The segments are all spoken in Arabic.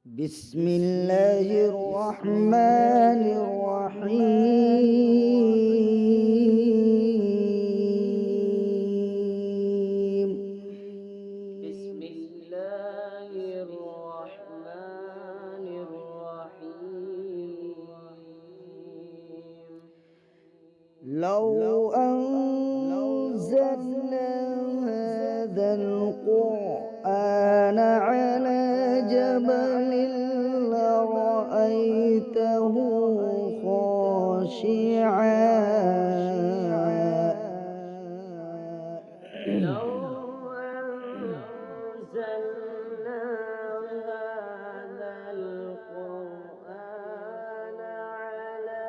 بسم الله الرحمن الرحيم. بسم الله الرحمن الرحيم. لو أنزلنا هذا القرآن على جبل لرأيته خاشعا لو أنزلنا هذا القرآن على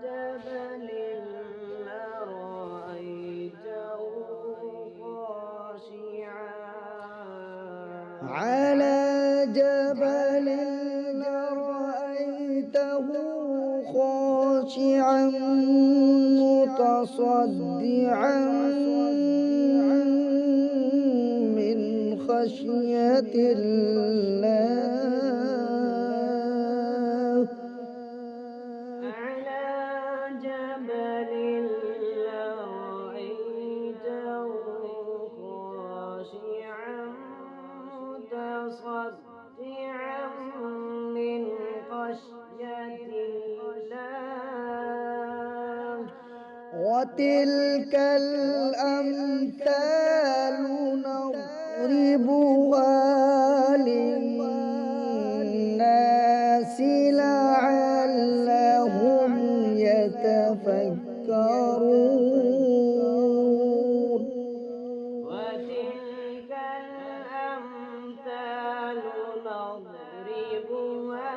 جبل لرأيته خاشعا على جبل لرأيته خاشعا متصدعا من خشية الله. على جبل لرأيته خاشعا متصدعا من خشية الله. وتلك الأمثال نضربها للناس لعلهم يتفكرون. وتلك الأمثال نضربها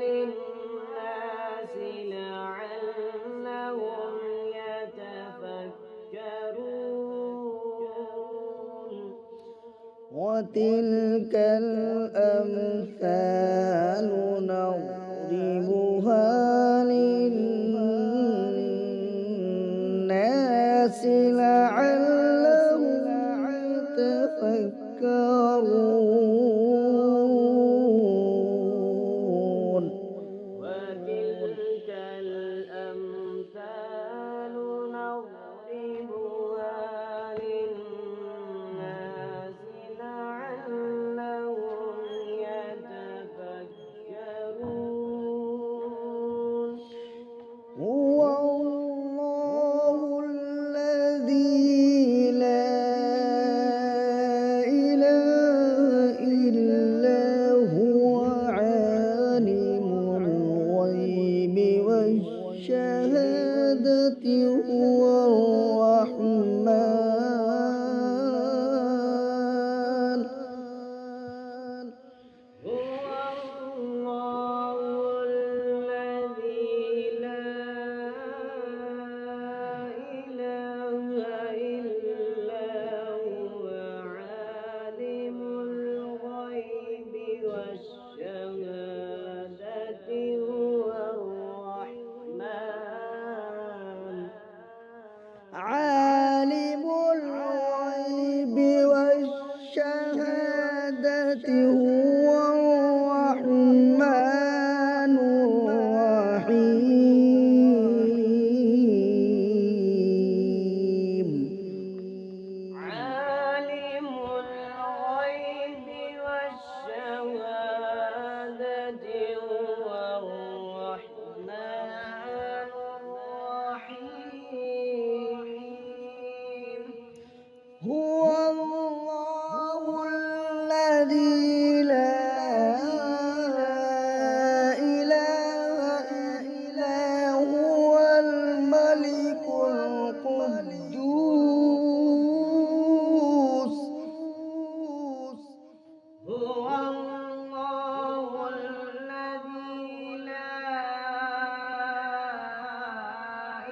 للناس لعلهم يتفكرون. وتلك الأمثال نضربها للناس لعلهم يتفكرون. وتلك الأمثال نضربها للناس لعلهم يتفكرون. هو الله الذي لا إله إلا هو عالم الغيب والشهادة هو الرحمن. هو الله الذي لا إله إلا هو عالم الغيب والشهادة هو الرحمن. عالم الغيب والشهادة هو الرحمن الرحيم. عالم الغيب والشهادة هو الرحمن الرحيم. هو الله الذي لا إله إلا هو الملك القدوس. هو الله الذي لا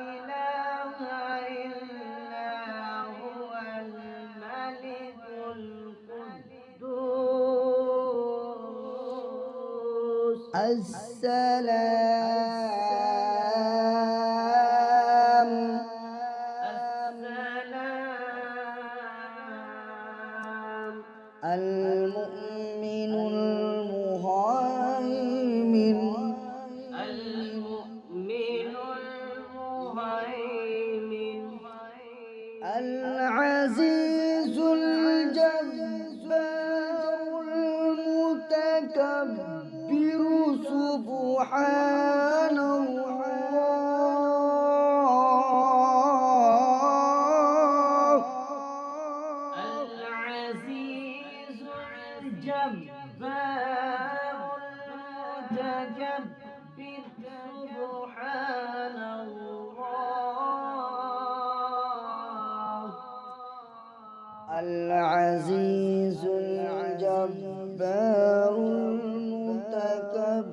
إله إلا هو الملك القدوس. السلام السلام المؤمن المهيمن المتكبر سبحان الله. العزيز الجبار المتكبر سبحان الله. العزيز الجبار المتكبر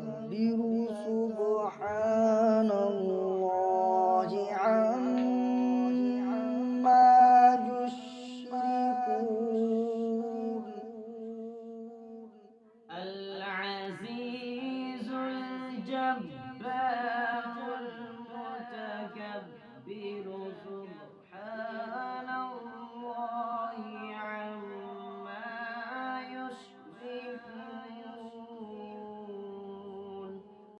سبحان الله عما يشركون. العزيز الجبار